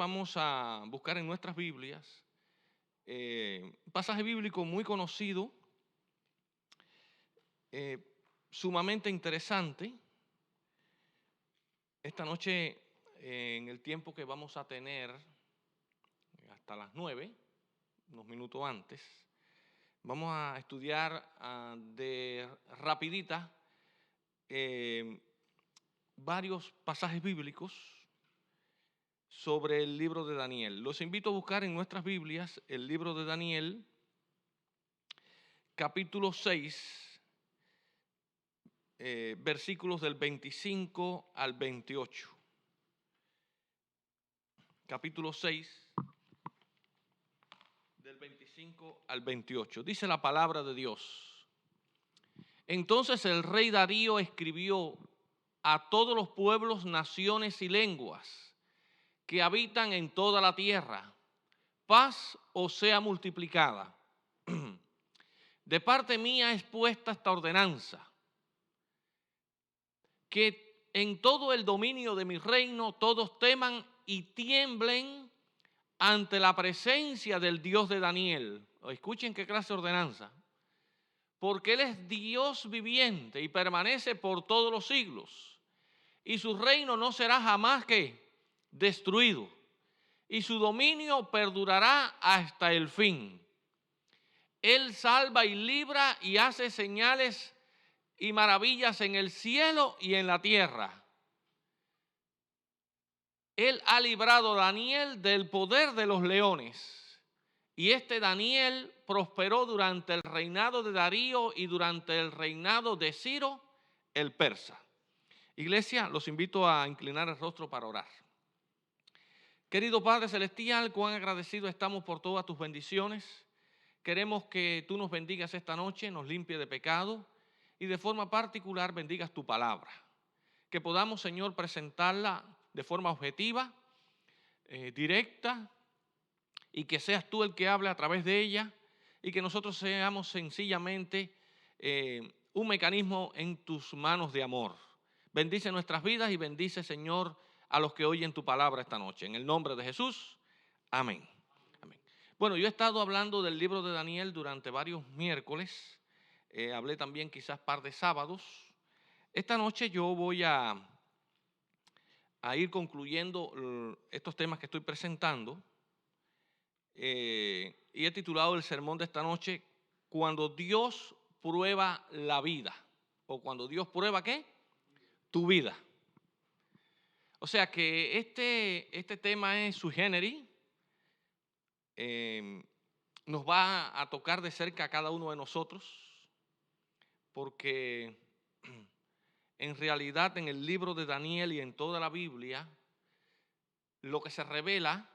vamos a buscar en nuestras Biblias un pasaje bíblico muy conocido, eh, sumamente interesante. Esta noche, en el tiempo que vamos a tener, hasta las 9, unos minutos antes, vamos a estudiar de rapidita varios pasajes bíblicos sobre el libro de Daniel. Los invito a buscar en nuestras Biblias el libro de Daniel, capítulo 6, versículos del 25 al 28. Capítulo 6, del 25 al 28. Dice la palabra de Dios. Entonces el rey Darío escribió a todos los pueblos, naciones y lenguas que habitan en toda la tierra: paz os sea multiplicada. De parte mía es puesta esta ordenanza, que en todo el dominio de mi reino todos teman y tiemblen ante la presencia del Dios de Daniel. Escuchen qué clase de ordenanza. Porque Él es Dios viviente y permanece por todos los siglos, y su reino no será jamás que destruido, y su dominio perdurará hasta el fin. Él salva y libra y hace señales y maravillas en el cielo y en la tierra. Él ha librado a Daniel del poder de los leones. Y este Daniel prosperó durante el reinado de Darío y durante el reinado de Ciro el persa. Iglesia, los invito a inclinar el rostro para orar. Querido Padre Celestial, cuán agradecidos estamos por todas tus bendiciones. Queremos que tú nos bendigas esta noche, nos limpie de pecado y de forma particular bendigas tu palabra. Que podamos, Señor, presentarla de forma objetiva, directa, y que seas tú el que hable a través de ella, y que nosotros seamos sencillamente un mecanismo en tus manos de amor. Bendice nuestras vidas y bendice, Señor, a los que oyen tu palabra esta noche. En el nombre de Jesús, amén. Amén. Bueno, yo he estado hablando del libro de Daniel durante varios miércoles. Hablé también quizás par de sábados. Esta noche yo voy a ir concluyendo estos temas que estoy presentando. Y he titulado el sermón de esta noche: cuando Dios prueba la vida, o cuando Dios prueba ¿qué? Tu vida. O sea que este tema es sui generis, nos va a tocar de cerca a cada uno de nosotros, porque en realidad en el libro de Daniel y en toda la Biblia, lo que se revela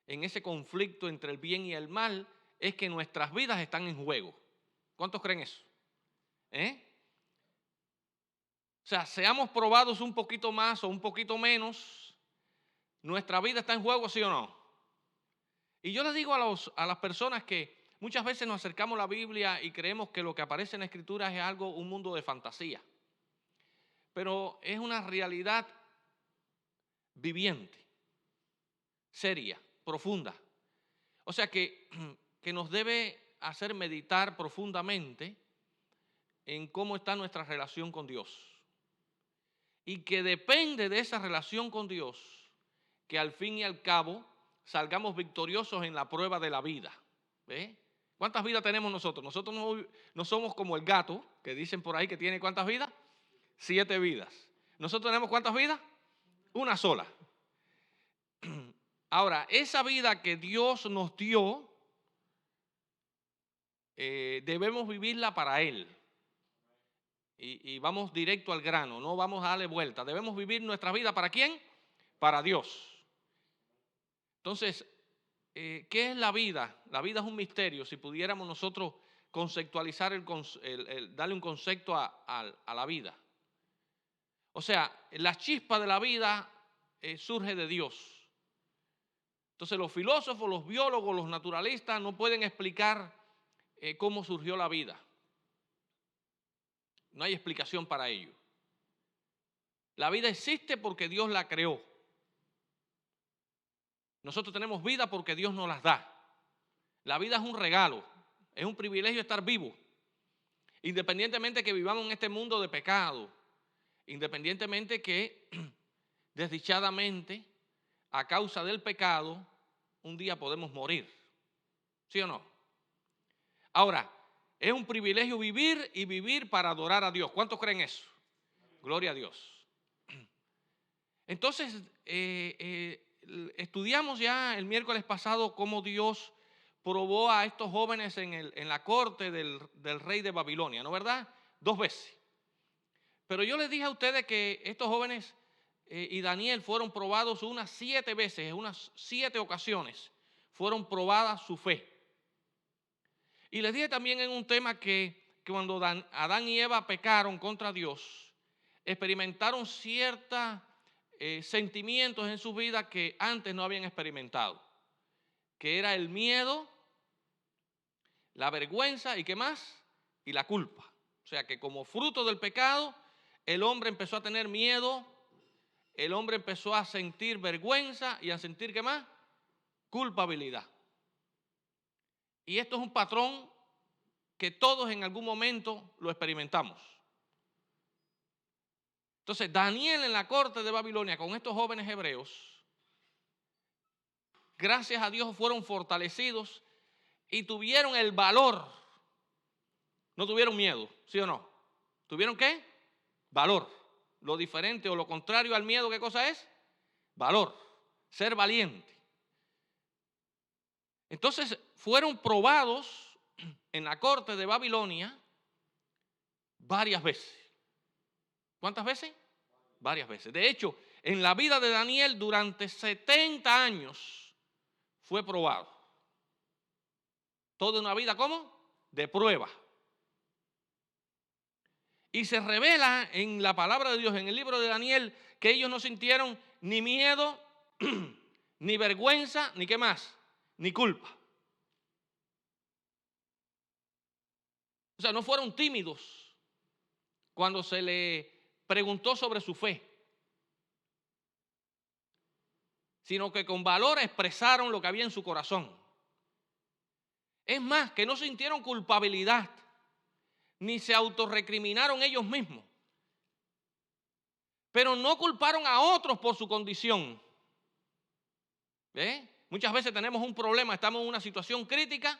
en ese conflicto entre el bien y el mal es que nuestras vidas están en juego. ¿Cuántos creen eso? O sea, seamos probados un poquito más o un poquito menos, nuestra vida está en juego, ¿sí o no? Y yo les digo a las personas que muchas veces nos acercamos a la Biblia y creemos que lo que aparece en la Escritura es algo, un mundo de fantasía. Pero es una realidad viviente, seria, profunda. O sea que nos debe hacer meditar profundamente en cómo está nuestra relación con Dios. Y que depende de esa relación con Dios que al fin y al cabo salgamos victoriosos en la prueba de la vida. ¿Ve? ¿Cuántas vidas tenemos nosotros? Nosotros no somos como el gato, que dicen por ahí que tiene ¿cuántas vidas? 7 vidas. ¿Nosotros tenemos cuántas vidas? Una sola. Ahora, esa vida que Dios nos dio, debemos vivirla para Él. Y vamos directo al grano, no vamos a darle vuelta. Debemos vivir nuestra vida ¿para quién? Para Dios. Entonces, ¿qué es la vida? La vida es un misterio. Si pudiéramos nosotros conceptualizar, darle un concepto a la vida. O sea, la chispa de la vida surge de Dios. Entonces los filósofos, los biólogos, los naturalistas no pueden explicar cómo surgió la vida. No hay explicación para ello. La vida existe porque Dios la creó. Nosotros tenemos vida porque Dios nos las da. La vida es un regalo, es un privilegio estar vivo. Independientemente que vivamos en este mundo de pecado, independientemente que desdichadamente, a causa del pecado, un día podemos morir. ¿Sí o no? Ahora, es un privilegio vivir y vivir para adorar a Dios. ¿Cuántos creen eso? Gloria a Dios. Entonces, estudiamos ya el miércoles pasado cómo Dios probó a estos jóvenes en la corte del rey de Babilonia, ¿no verdad? 2 veces. Pero yo les dije a ustedes que estos jóvenes y Daniel fueron probados unas 7 veces, en unas 7 ocasiones fueron probadas su fe. Y les dije también en un tema que cuando Adán y Eva pecaron contra Dios, experimentaron ciertos sentimientos en su vida que antes no habían experimentado, que era el miedo, la vergüenza y ¿qué más? Y la culpa. O sea que como fruto del pecado, el hombre empezó a tener miedo, el hombre empezó a sentir vergüenza y a sentir ¿qué más? Culpabilidad. Y esto es un patrón que todos en algún momento lo experimentamos. Entonces, Daniel en la corte de Babilonia con estos jóvenes hebreos, gracias a Dios fueron fortalecidos y tuvieron el valor. No tuvieron miedo, ¿sí o no? ¿Tuvieron qué? Valor. Lo diferente o lo contrario al miedo, ¿qué cosa es? Valor. Ser valiente. Entonces, fueron probados en la corte de Babilonia varias veces. ¿Cuántas veces? Varias veces. De hecho, en la vida de Daniel durante 70 años fue probado. Toda una vida, ¿cómo? De prueba. Y se revela en la palabra de Dios, en el libro de Daniel, que ellos no sintieron ni miedo, ni vergüenza, ni qué más, ni culpa. O sea, no fueron tímidos cuando se le preguntó sobre su fe, sino que con valor expresaron lo que había en su corazón. Es más, que no sintieron culpabilidad, ni se autorrecriminaron ellos mismos, pero no culparon a otros por su condición. Muchas veces tenemos un problema, estamos en una situación crítica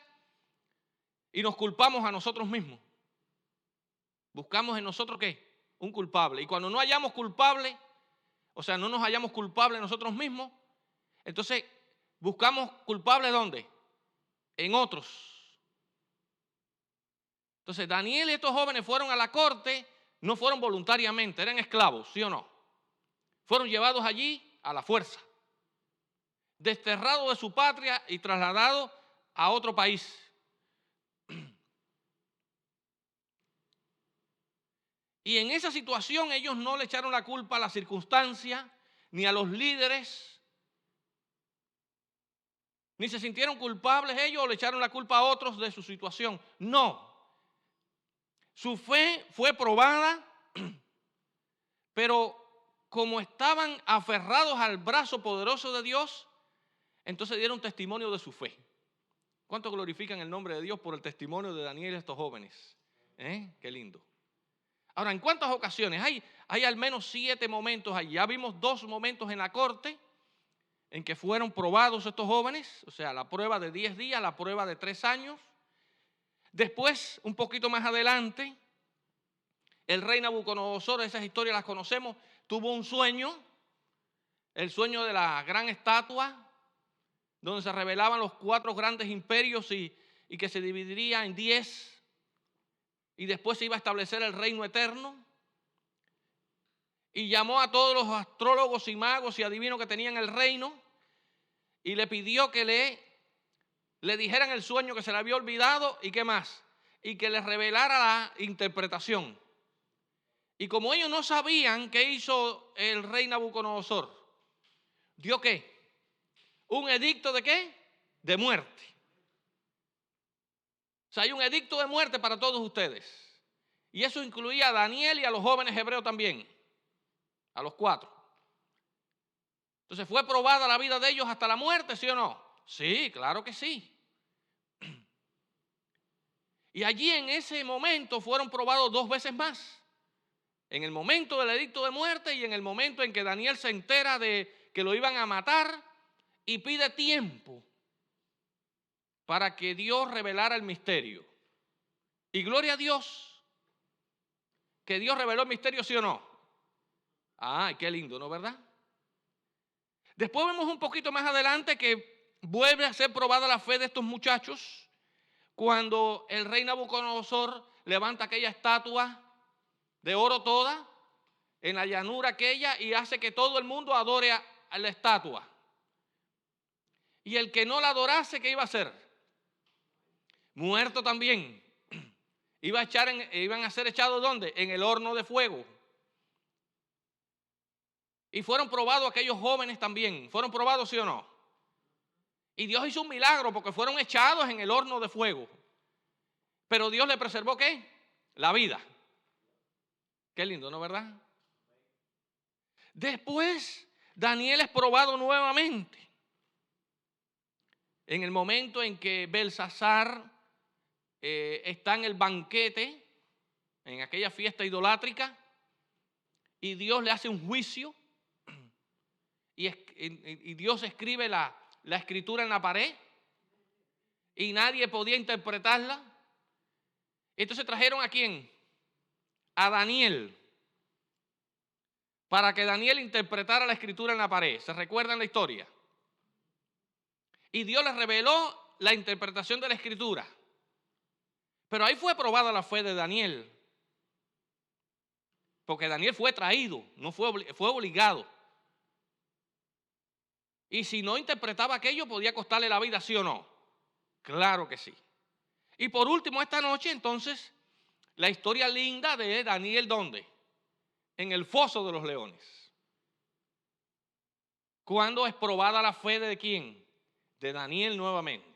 y nos culpamos a nosotros mismos. Buscamos en nosotros ¿qué? Un culpable. Y cuando no hallamos culpable, o sea, no nos hallamos culpables nosotros mismos, entonces buscamos culpables ¿dónde? En otros. Entonces Daniel y estos jóvenes fueron a la corte, no fueron voluntariamente, eran esclavos, ¿sí o no? Fueron llevados allí a la fuerza, desterrados de su patria y trasladados a otro país. Y en esa situación ellos no le echaron la culpa a la circunstancia, ni a los líderes, ni se sintieron culpables ellos o le echaron la culpa a otros de su situación. No. Su fe fue probada, pero como estaban aferrados al brazo poderoso de Dios, entonces dieron testimonio de su fe. ¿Cuántos glorifican el nombre de Dios por el testimonio de Daniel y estos jóvenes? Qué lindo. Ahora, ¿en cuántas ocasiones? Hay al menos 7 momentos allí. Ya vimos 2 momentos en la corte en que fueron probados estos jóvenes, o sea, la prueba de 10 días, la prueba de 3 años. Después, un poquito más adelante, el rey Nabucodonosor, esas historias las conocemos, tuvo un sueño, el sueño de la gran estatua, donde se revelaban los 4 grandes imperios y que se dividiría en 10. Y después se iba a establecer el reino eterno. Y llamó a todos los astrólogos y magos y adivinos que tenían el reino. Y le pidió que le dijeran el sueño que se le había olvidado. ¿Y qué más? Y que les revelara la interpretación. Y como ellos no sabían qué hizo el rey Nabucodonosor, ¿dio qué? ¿Un edicto de qué? De muerte. O sea, hay un edicto de muerte para todos ustedes. Y eso incluía a Daniel y a los jóvenes hebreos también. A los 4. Entonces, ¿fue probada la vida de ellos hasta la muerte, sí o no? Sí, claro que sí. Y allí en ese momento fueron probados 2 veces más. En el momento del edicto de muerte y en el momento en que Daniel se entera de que lo iban a matar y pide tiempo para que Dios revelara el misterio. Y gloria a Dios que Dios reveló el misterio, ¿sí o no? Ay, qué lindo, ¿no, verdad? Después vemos un poquito más adelante que vuelve a ser probada la fe de estos muchachos cuando el rey Nabucodonosor levanta aquella estatua de oro toda en la llanura aquella y hace que todo el mundo adore a la estatua. Y el que no la adorase, ¿qué iba a hacer? Muerto también. Iban a ser echados ¿dónde? En el horno de fuego. Y fueron probados aquellos jóvenes también. ¿Fueron probados, sí o no? Y Dios hizo un milagro porque fueron echados en el horno de fuego. Pero Dios le preservó ¿qué? La vida. Qué lindo, ¿no, verdad? Después, Daniel es probado nuevamente. En el momento en que Belsasar está en el banquete, en aquella fiesta idolátrica, y Dios le hace un juicio, y Dios escribe la escritura en la pared, y nadie podía interpretarla. Entonces trajeron ¿a quién? A Daniel, para que Daniel interpretara la escritura en la pared. ¿Se recuerdan la historia? Y Dios les reveló la interpretación de la escritura. Pero ahí fue probada la fe de Daniel. Porque Daniel fue traído, no fue obligado. Y si no interpretaba aquello, podía costarle la vida, ¿sí o no? Claro que sí. Y por último, esta noche, entonces, la historia linda de Daniel, ¿dónde? En el foso de los leones. ¿Cuándo es probada la fe de quién? De Daniel nuevamente.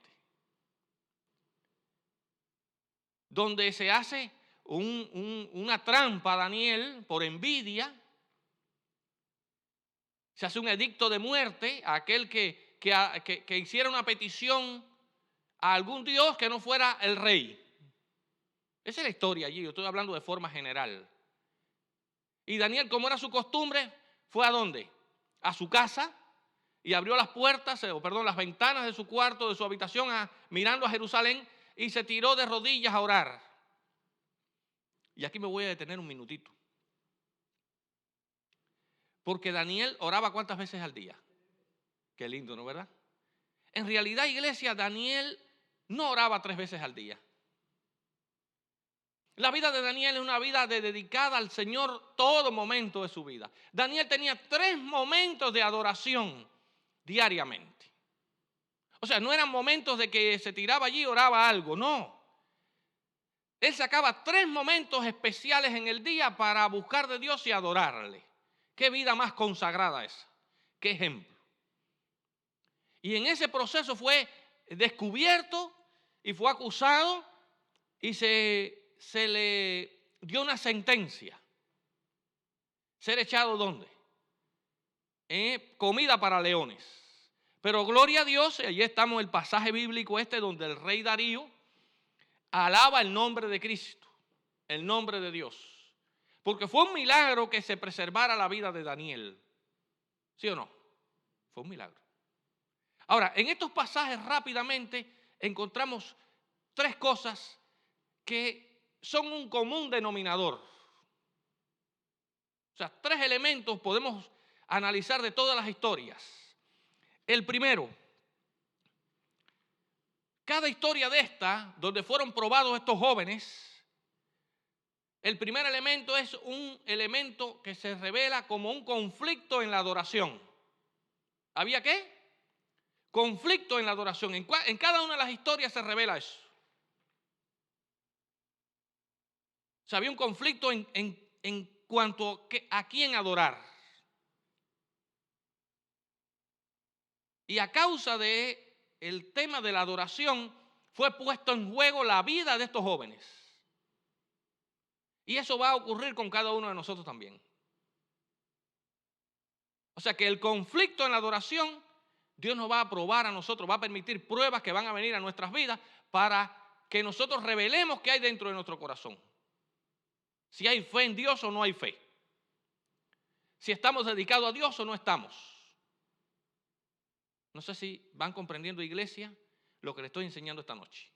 Donde se hace una trampa a Daniel por envidia. Se hace un edicto de muerte a aquel que hiciera una petición a algún dios que no fuera el rey. Esa es la historia allí, yo estoy hablando de forma general. Y Daniel, como era su costumbre, fue ¿a dónde? A su casa y abrió las puertas, las ventanas de su cuarto, de su habitación, mirando a Jerusalén, y se tiró de rodillas a orar. Y aquí me voy a detener un minutito. Porque Daniel oraba ¿cuántas veces al día? Qué lindo, ¿no, verdad? En realidad, iglesia, Daniel no oraba 3 veces al día. La vida de Daniel es una vida dedicada al Señor todo momento de su vida. Daniel tenía 3 momentos de adoración diariamente. O sea, no eran momentos de que se tiraba allí y oraba algo, no. Él sacaba 3 momentos especiales en el día para buscar de Dios y adorarle. Qué vida más consagrada esa. Qué ejemplo. Y en ese proceso fue descubierto y fue acusado y se le dio una sentencia. Ser echado ¿dónde? Comida para leones. Pero gloria a Dios, y allí estamos el pasaje bíblico donde el rey Darío alaba el nombre de Cristo, el nombre de Dios. Porque fue un milagro que se preservara la vida de Daniel. ¿Sí o no? Fue un milagro. Ahora, en estos pasajes rápidamente encontramos 3 cosas que son un común denominador. O sea, 3 elementos podemos analizar de todas las historias. El primero, cada historia de esta, donde fueron probados estos jóvenes, el primer elemento es un elemento que se revela como un conflicto en la adoración. ¿Había qué? Conflicto en la adoración. En cada una de las historias se revela eso. O sea, había un conflicto en cuanto a quién adorar. Y a causa de el tema de la adoración fue puesto en juego la vida de estos jóvenes. Y eso va a ocurrir con cada uno de nosotros también. O sea que el conflicto en la adoración, Dios nos va a probar a nosotros, va a permitir pruebas que van a venir a nuestras vidas para que nosotros revelemos qué hay dentro de nuestro corazón. Si hay fe en Dios o no hay fe. Si estamos dedicados a Dios o no estamos. No sé si van comprendiendo, iglesia, lo que les estoy enseñando esta noche.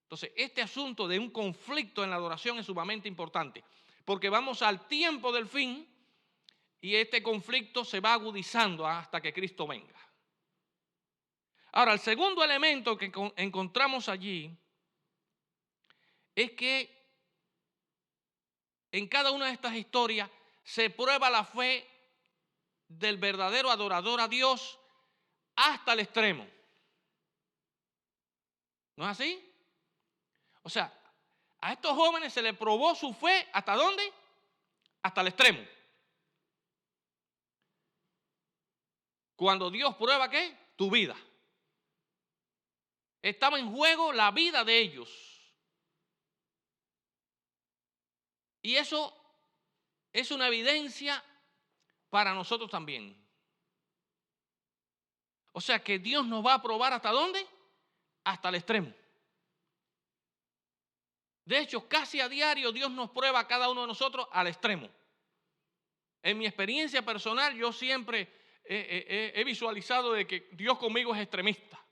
Entonces, este asunto de un conflicto en la adoración es sumamente importante, porque vamos al tiempo del fin y este conflicto se va agudizando hasta que Cristo venga. Ahora, el segundo elemento que encontramos allí es que en cada una de estas historias se prueba la fe del verdadero adorador a Dios hasta el extremo. ¿No es así? O sea, a estos jóvenes se les probó su fe ¿hasta dónde? Hasta el extremo. Cuando Dios prueba ¿qué? Tu vida. Estaba en juego la vida de ellos. Y eso es una evidencia para nosotros también. O sea que Dios nos va a probar ¿hasta dónde? Hasta el extremo. De hecho, casi a diario Dios nos prueba a cada uno de nosotros al extremo. En mi experiencia personal, yo siempre he visualizado de que Dios conmigo es extremista.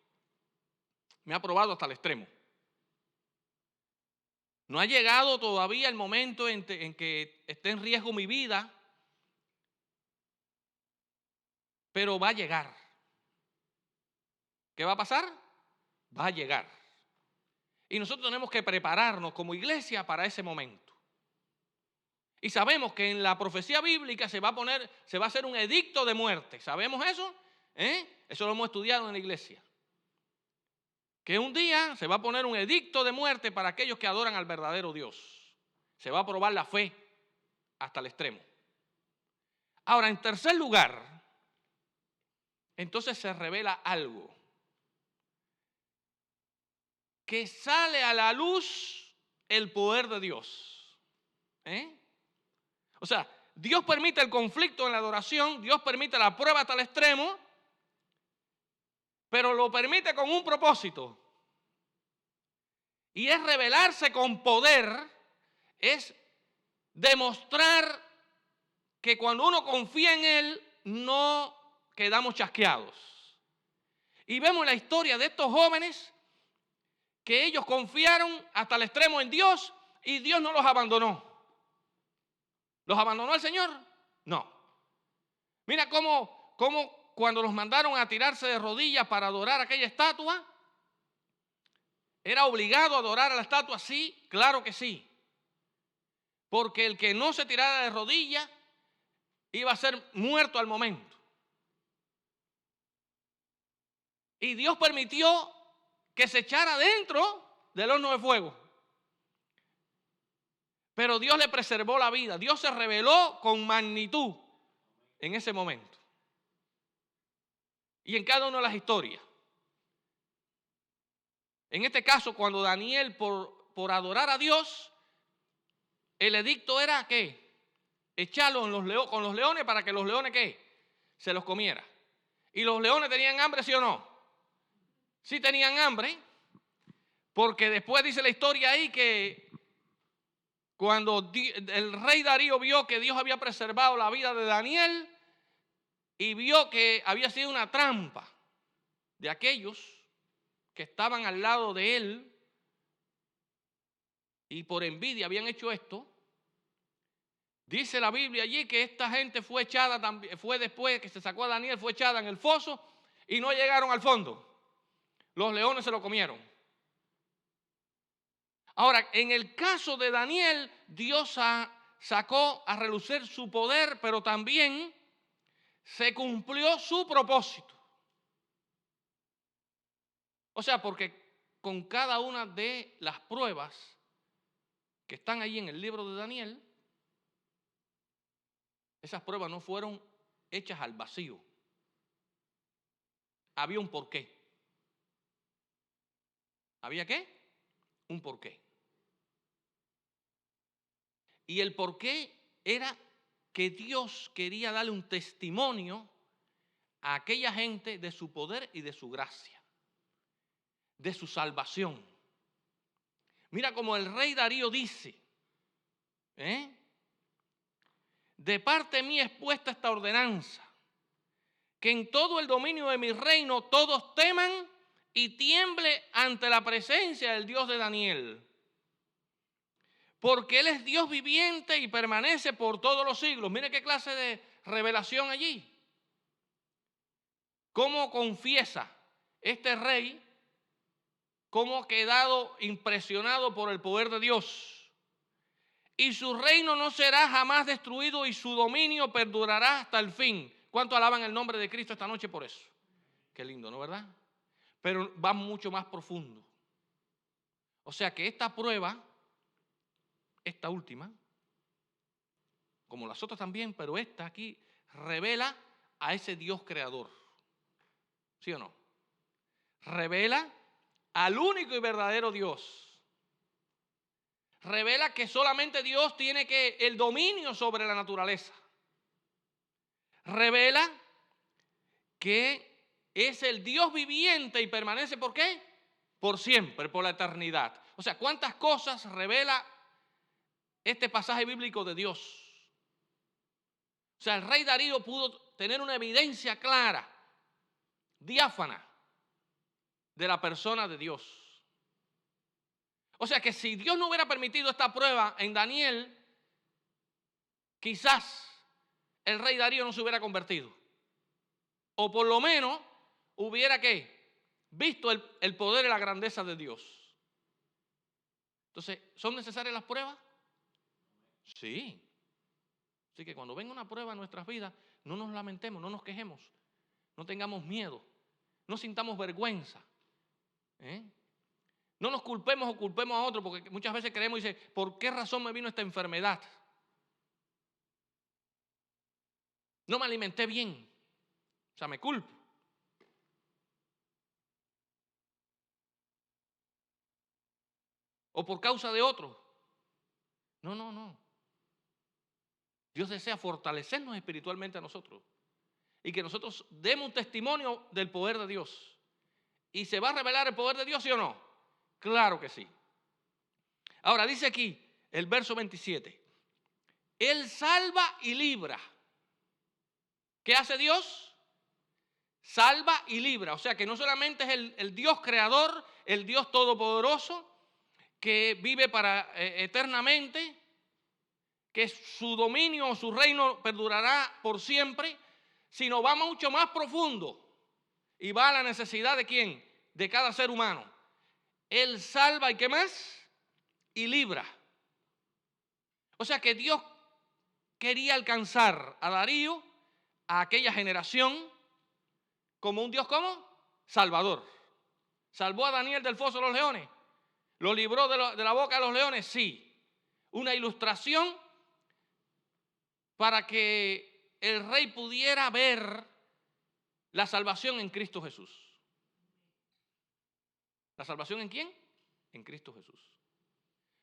Me ha probado hasta el extremo. No ha llegado todavía el momento en que esté en riesgo mi vida, pero va a llegar. ¿Qué va a pasar? Va a llegar. Y nosotros tenemos que prepararnos como iglesia para ese momento. Y sabemos que en la profecía bíblica se va a hacer un edicto de muerte. ¿Sabemos eso? Eso lo hemos estudiado en la iglesia. Que un día se va a poner un edicto de muerte para aquellos que adoran al verdadero Dios. Se va a probar la fe hasta el extremo. Ahora, en tercer lugar, entonces se revela algo que sale a la luz el poder de Dios. O sea, Dios permite el conflicto en la adoración, Dios permite la prueba hasta el extremo, pero lo permite con un propósito. Y es revelarse con poder, es demostrar que cuando uno confía en Él, no quedamos chasqueados. Y vemos la historia de estos jóvenes que ellos confiaron hasta el extremo en Dios y Dios no los abandonó. ¿Los abandonó el Señor? No. Mira cómo cuando los mandaron a tirarse de rodillas para adorar aquella estatua, ¿era obligado a adorar a la estatua? Sí, claro que sí. Porque el que no se tirara de rodillas iba a ser muerto al momento. Y Dios permitió que se echara dentro del horno de fuego. Pero Dios le preservó la vida. Dios se reveló con magnitud en ese momento. Y en cada una de las historias. En este caso, cuando Daniel, por adorar a Dios, el edicto era ¿qué? Echarlo con los leones para que los leones ¿qué? Se los comiera. ¿Y los leones tenían hambre, sí o no? Sí tenían hambre, porque después dice la historia ahí que cuando el rey Darío vio que Dios había preservado la vida de Daniel y vio que había sido una trampa de aquellos que estaban al lado de él y por envidia habían hecho esto, dice la Biblia allí que esta gente fue echada, fue después que se sacó a Daniel, fue echada en el foso y no llegaron al fondo. Los leones se lo comieron. Ahora, en el caso de Daniel, Dios sacó a relucir su poder, pero también se cumplió su propósito. O sea, porque con cada una de las pruebas que están ahí en el libro de Daniel, esas pruebas no fueron hechas al vacío. Había un porqué. ¿Había qué? Un porqué. Y el porqué era que Dios quería darle un testimonio a aquella gente de su poder y de su gracia, de su salvación. Mira como el rey Darío dice, de parte mía es puesta esta ordenanza, que en todo el dominio de mi reino todos teman y tiemble ante la presencia del Dios de Daniel. Porque Él es Dios viviente y permanece por todos los siglos. Mire qué clase de revelación allí. Cómo confiesa este rey, cómo ha quedado impresionado por el poder de Dios. Y su reino no será jamás destruido y su dominio perdurará hasta el fin. ¿Cuánto alaban el nombre de Cristo esta noche por eso? Qué lindo, ¿no verdad? Pero va mucho más profundo. O sea que esta prueba, esta última, como las otras también, pero esta aquí revela a ese Dios creador. ¿Sí o no? Revela al único y verdadero Dios. Revela que solamente Dios tiene el dominio sobre la naturaleza. Revela que es el Dios viviente y permanece, ¿por qué? Por siempre, por la eternidad. O sea, ¿cuántas cosas revela este pasaje bíblico de Dios? O sea, el rey Darío pudo tener una evidencia clara, diáfana, de la persona de Dios. O sea que si Dios no hubiera permitido esta prueba en Daniel, quizás el rey Darío no se hubiera convertido. O por lo menos hubiera visto el poder y la grandeza de Dios. Entonces, ¿son necesarias las pruebas? Sí. Así que cuando venga una prueba en nuestras vidas, no nos lamentemos, no nos quejemos, no tengamos miedo, no sintamos vergüenza. No nos culpemos o culpemos a otro, porque muchas veces creemos y dice, ¿por qué razón me vino esta enfermedad? No me alimenté bien, o sea, me culpo. O por causa de otro. No. Dios desea fortalecernos espiritualmente a nosotros y que nosotros demos un testimonio del poder de Dios. ¿Y se va a revelar el poder de Dios, sí o no? Claro que sí. Ahora dice aquí el verso 27. Él salva y libra. ¿Qué hace Dios? Salva y libra. O sea que no solamente es el Dios creador, el Dios todopoderoso, que vive para eternamente, que su dominio o su reino perdurará por siempre, sino va mucho más profundo y va a la necesidad de ¿quién? De cada ser humano. Él salva y ¿qué más? Y libra. O sea que Dios quería alcanzar a Darío, a aquella generación, como un Dios ¿cómo? Salvador. ¿Salvó a Daniel del foso de los leones? ¿Lo libró de la boca de los leones? Sí. Una ilustración para que el rey pudiera ver la salvación en Cristo Jesús. ¿La salvación en quién? En Cristo Jesús.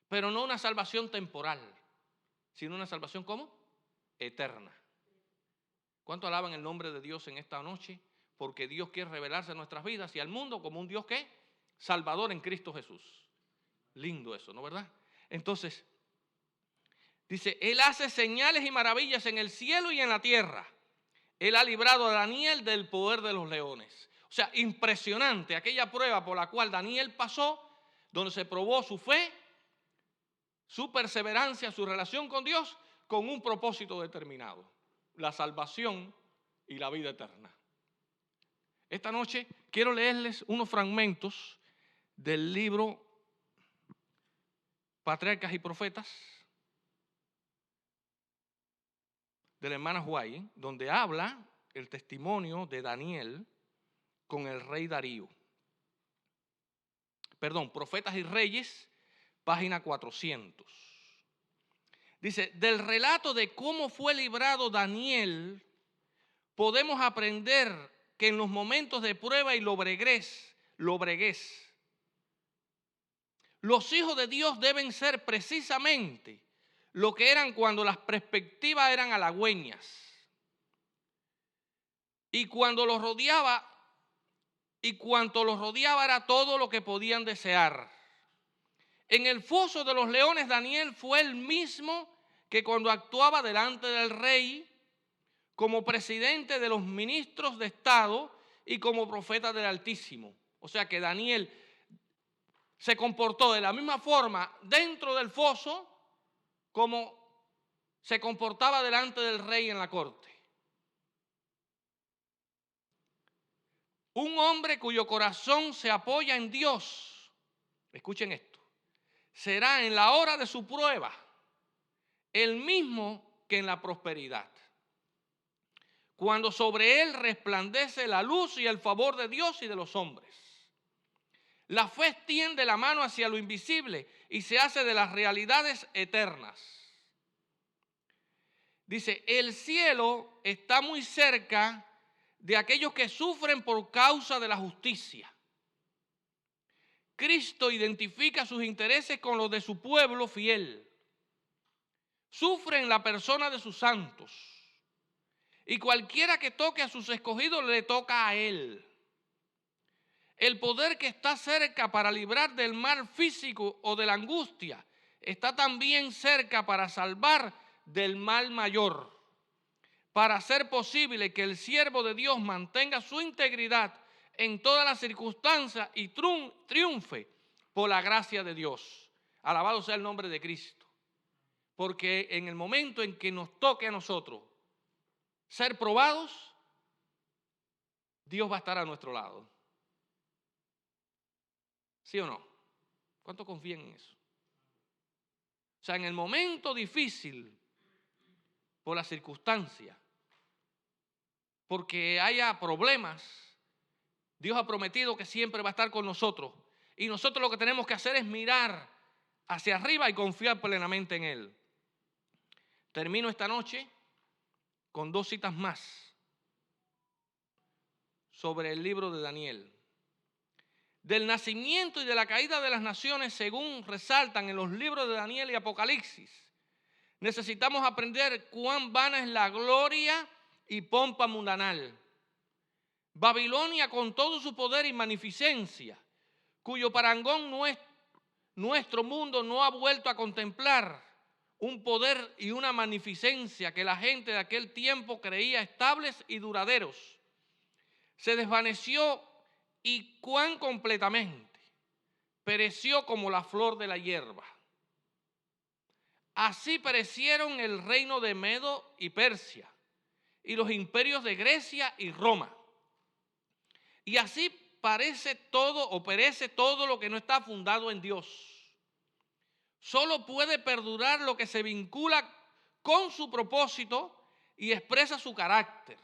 Pero no una salvación temporal, sino una salvación ¿cómo? Eterna. ¿Cuánto alaban el nombre de Dios en esta noche? Porque Dios quiere revelarse en nuestras vidas y al mundo como un Dios ¿qué? Salvador en Cristo Jesús. Lindo eso, ¿no verdad? Entonces, dice, Él hace señales y maravillas en el cielo y en la tierra. Él ha librado a Daniel del poder de los leones. O sea, impresionante aquella prueba por la cual Daniel pasó, donde se probó su fe, su perseverancia, su relación con Dios, con un propósito determinado: la salvación y la vida eterna. Esta noche quiero leerles unos fragmentos del libro Patriarcas y Profetas de la hermana White, donde habla el testimonio de Daniel con el rey Darío. Perdón, Profetas y Reyes, página 400. Dice, del relato de cómo fue librado Daniel, podemos aprender que en los momentos de prueba y lobreguez, los hijos de Dios deben ser precisamente lo que eran cuando las perspectivas eran halagüeñas. Y cuando los rodeaba, y cuanto los rodeaba era todo lo que podían desear. En el foso de los leones, Daniel fue el mismo que cuando actuaba delante del rey, como presidente de los ministros de Estado y como profeta del Altísimo. O sea que Daniel se comportó de la misma forma dentro del foso como se comportaba delante del rey en la corte. Un hombre cuyo corazón se apoya en Dios, escuchen esto, será en la hora de su prueba el mismo que en la prosperidad, cuando sobre él resplandece la luz y el favor de Dios y de los hombres. La fe extiende la mano hacia lo invisible y se hace de las realidades eternas. Dice, el cielo está muy cerca de aquellos que sufren por causa de la justicia. Cristo identifica sus intereses con los de su pueblo fiel. Sufre en la persona de sus santos. Y cualquiera que toque a sus escogidos le toca a él. El poder que está cerca para librar del mal físico o de la angustia está también cerca para salvar del mal mayor, para hacer posible que el siervo de Dios mantenga su integridad en todas las circunstancias y triunfe por la gracia de Dios. Alabado sea el nombre de Cristo. Porque en el momento en que nos toque a nosotros ser probados, Dios va a estar a nuestro lado. ¿Sí o no? ¿Cuántos confían en eso? O sea, en el momento difícil, por las circunstancias, porque haya problemas, Dios ha prometido que siempre va a estar con nosotros. Y nosotros lo que tenemos que hacer es mirar hacia arriba y confiar plenamente en Él. Termino esta noche con 2 citas más sobre el libro de Daniel. Del nacimiento y de la caída de las naciones, según resaltan en los libros de Daniel y Apocalipsis, necesitamos aprender cuán vana es la gloria y pompa mundanal. Babilonia, con todo su poder y magnificencia, cuyo parangón nuestro mundo no ha vuelto a contemplar, un poder y una magnificencia que la gente de aquel tiempo creía estables y duraderos, se desvaneció y cuán completamente pereció como la flor de la hierba. Así perecieron el reino de Medo y Persia y los imperios de Grecia y Roma. Y así perece todo lo que no está fundado en Dios. Solo puede perdurar lo que se vincula con su propósito y expresa su carácter.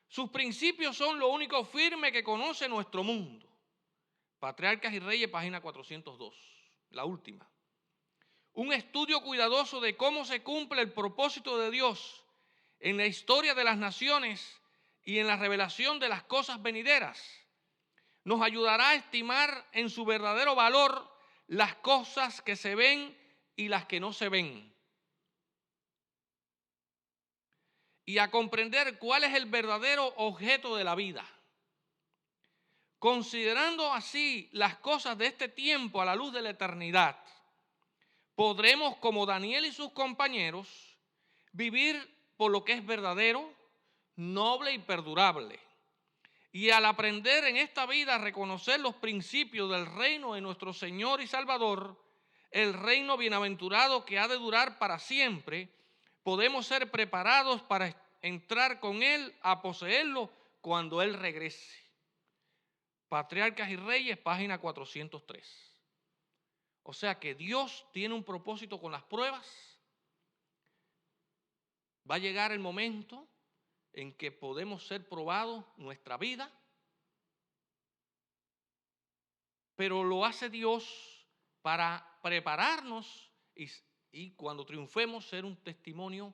Sus principios son lo único firme que conoce nuestro mundo. Patriarcas y Reyes, página 402, la última. Un estudio cuidadoso de cómo se cumple el propósito de Dios en la historia de las naciones y en la revelación de las cosas venideras nos ayudará a estimar en su verdadero valor las cosas que se ven y las que no se ven, y a comprender cuál es el verdadero objeto de la vida. Considerando así las cosas de este tiempo a la luz de la eternidad, podremos, como Daniel y sus compañeros, vivir por lo que es verdadero, noble y perdurable. Y al aprender en esta vida a reconocer los principios del reino de nuestro Señor y Salvador, el reino bienaventurado que ha de durar para siempre, podemos ser preparados para entrar con Él a poseerlo cuando Él regrese. Patriarcas y Reyes, página 403. O sea que Dios tiene un propósito con las pruebas. Va a llegar el momento en que podemos ser probados nuestra vida, pero lo hace Dios para prepararnos y cuando triunfemos ser un testimonio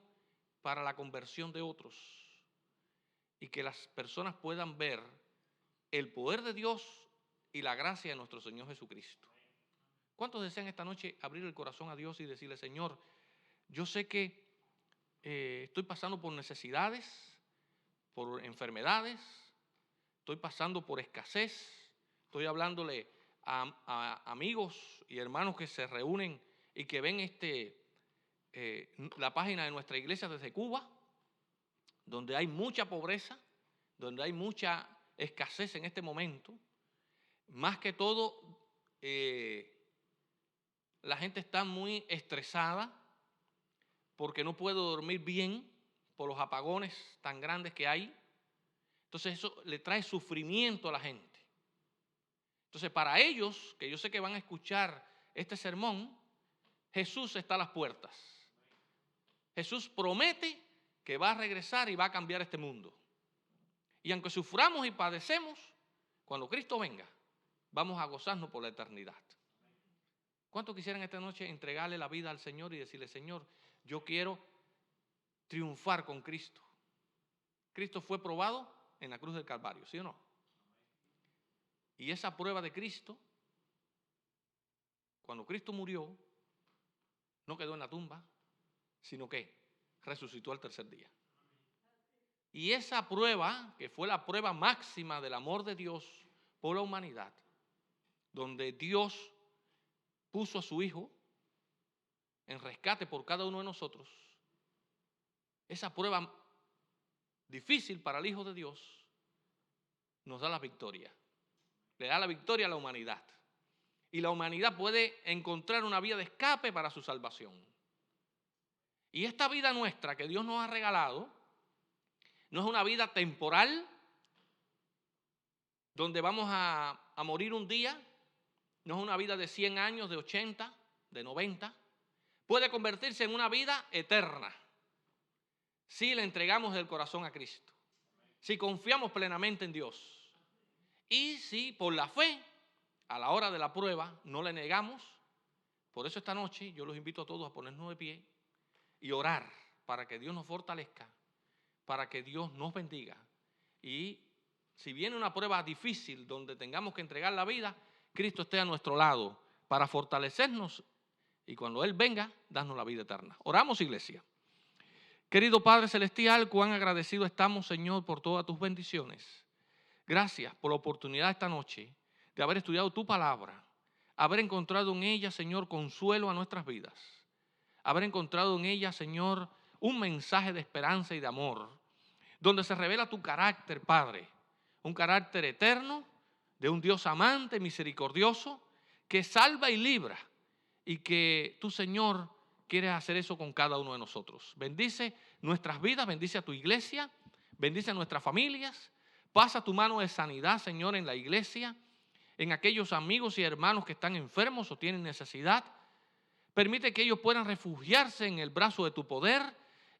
para la conversión de otros y que las personas puedan ver el poder de Dios y la gracia de nuestro Señor Jesucristo. ¿Cuántos desean esta noche abrir el corazón a Dios y decirle: Señor, Yo sé que estoy pasando por necesidades, por enfermedades, estoy pasando por escasez, estoy hablándole a amigos y hermanos que se reúnen y que ven la página de nuestra iglesia desde Cuba, donde hay mucha pobreza, donde hay mucha escasez en este momento. Más que todo, la gente está muy estresada porque no puede dormir bien por los apagones tan grandes que hay. Entonces eso le trae sufrimiento a la gente. Entonces para ellos, que yo sé que van a escuchar este sermón, Jesús está a las puertas. Jesús promete que va a regresar y va a cambiar este mundo. Y aunque suframos y padecemos, cuando Cristo venga, vamos a gozarnos por la eternidad. ¿Cuántos quisieran esta noche entregarle la vida al Señor y decirle, Señor, yo quiero triunfar con Cristo? Cristo fue probado en la cruz del Calvario, ¿sí o no? Y esa prueba de Cristo, cuando Cristo murió, no quedó en la tumba, sino que resucitó al tercer día. Y esa prueba, que fue la prueba máxima del amor de Dios por la humanidad, donde Dios puso a su Hijo en rescate por cada uno de nosotros, esa prueba difícil para el Hijo de Dios nos da la victoria. Le da la victoria a la humanidad. Y la humanidad puede encontrar una vía de escape para su salvación. Y esta vida nuestra que Dios nos ha regalado no es una vida temporal donde vamos a morir un día, no es una vida de 100 años, de 80, de 90. Puede convertirse en una vida eterna si le entregamos el corazón a Cristo, si confiamos plenamente en Dios y si por la fe a la hora de la prueba no le negamos. Por eso esta noche yo los invito a todos a ponernos de pie y orar para que Dios nos fortalezca, para que Dios nos bendiga. Y si viene una prueba difícil donde tengamos que entregar la vida, Cristo esté a nuestro lado para fortalecernos y cuando Él venga, darnos la vida eterna. Oramos, iglesia. Querido Padre Celestial, cuán agradecidos estamos, Señor, por todas tus bendiciones. Gracias por la oportunidad esta noche de haber estudiado tu palabra, haber encontrado en ella, Señor, consuelo a nuestras vidas, haber encontrado en ella, Señor, un mensaje de esperanza y de amor, donde se revela tu carácter, Padre, un carácter eterno de un Dios amante, misericordioso, que salva y libra, y que tú, Señor, quieres hacer eso con cada uno de nosotros. Bendice nuestras vidas, bendice a tu iglesia, bendice a nuestras familias, pasa tu mano de sanidad, Señor, en la iglesia, en aquellos amigos y hermanos que están enfermos o tienen necesidad. Permite que ellos puedan refugiarse en el brazo de tu poder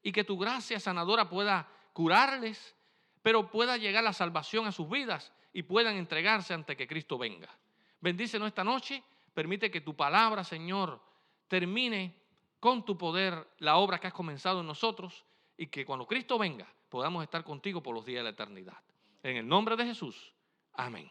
y que tu gracia sanadora pueda curarles, pero pueda llegar la salvación a sus vidas y puedan entregarse ante que Cristo venga. Bendícenos esta noche, permite que tu palabra, Señor, termine con tu poder la obra que has comenzado en nosotros y que cuando Cristo venga podamos estar contigo por los días de la eternidad. En el nombre de Jesús, amén.